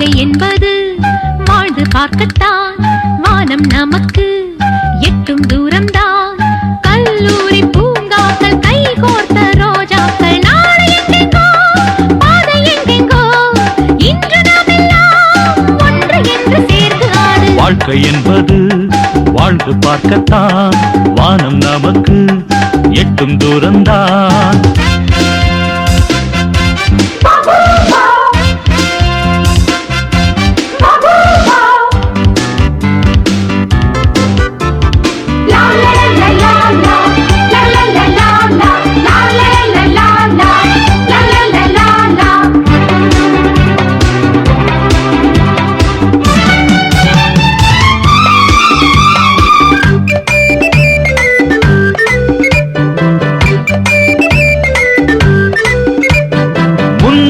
வாழ்க்கை என்பது வாழ்ந்து பார்க்கத்தான் வானம் நமக்கு எட்டும் தூரம்தான் கல்லூரி பூங்காக்கள் கை கோர்த்த ரோஜாக்கள் நாளை எங்கெங்கோ பாதை எங்கெங்கோ இன்று நாம் எல்லாம் ஒன்று என்று சேர்ந்து ஆடு வாழ்க்கை என்பது வாழ்ந்து பார்க்கத்தான் வானம் நமக்கு எட்டும் தூரம்தான்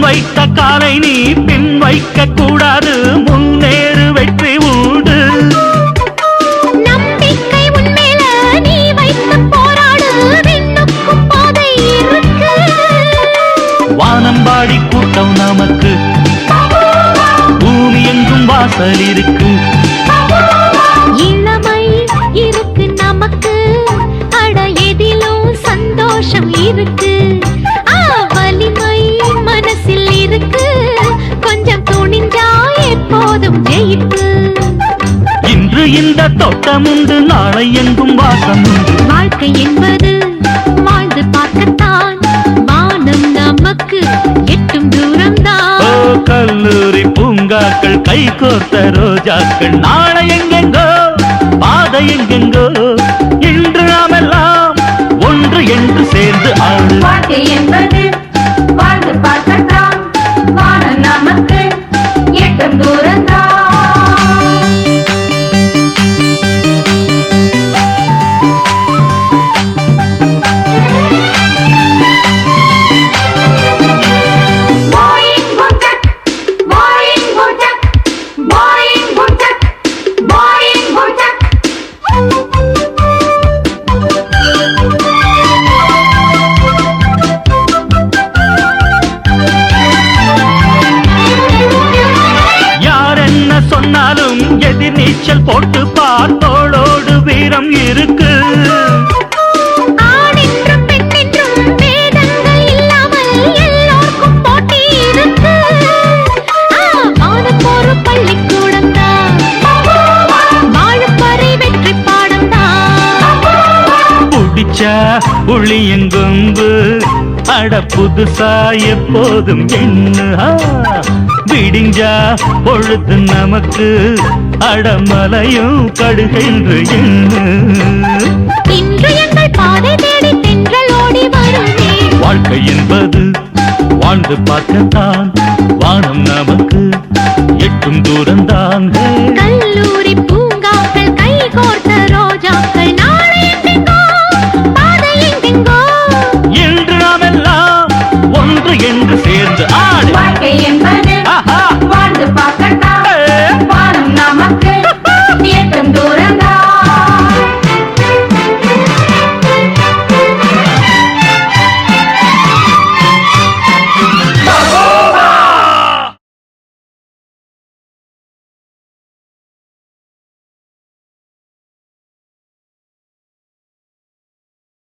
வைத்த காலை நீ பின் வைக்க கூடாது முன்னேறு வெற்றி உண்டு நம்பிக்கை உன்மேல நீ வைத்து போராடு விண்ணுக்கும் பாதை இருக்கு வானம்பாடி கூட்டம் நமக்கு பூமி எங்கும் வாசல் இருக்கு இளமை இருக்கு நமக்கு அட எதிலும் சந்தோஷம் இருக்கு வலிமை மனசில் இருக்கு கொஞ்சம் துணிஞ்சா எப்போதும் ஜெயிப்பு இன்று இந்த தோட்டம் உண்டு நாளை எங்கும் வாசம் உண்டு வாழ்க்கை என்பது வாழ்ந்து பார்க்கத்தான் வானம் நமக்கு எட்டும் தூரம்தான் கல்லூரி பூங்காக்கள் கை கோர்த்த ரோஜாக்கள் நாளை எங்கெங்கோ பாதை எங்கெங்கோ இன்று நாமெல்லாம் ஒன்று என்று சேர்ந்து ஆடு வாழ்க்கை என்பது வாழ்ந்து பார்க்கத்தான் வானம் நமக்கு எட்டும் தூரம்தான் சொன்னாலும் எதிர் நீச்சல் போட்டு பார்த்தோளோடு வீரம் இருக்கு புடிச்சா புளியங்கொம்பு அட புதுசா எப்போதும் என்ன விடிஞ்சா பொழுது நமக்கு அடமலையும் கடுகென்று இன்று எங்கள் பாதை தேடி தென்றல் ஓடி வருமே வாழ்க்கை என்பது வாழ்ந்து பார்க்கத்தான் வானம் நமக்கு எட்டும் தூரம்தான்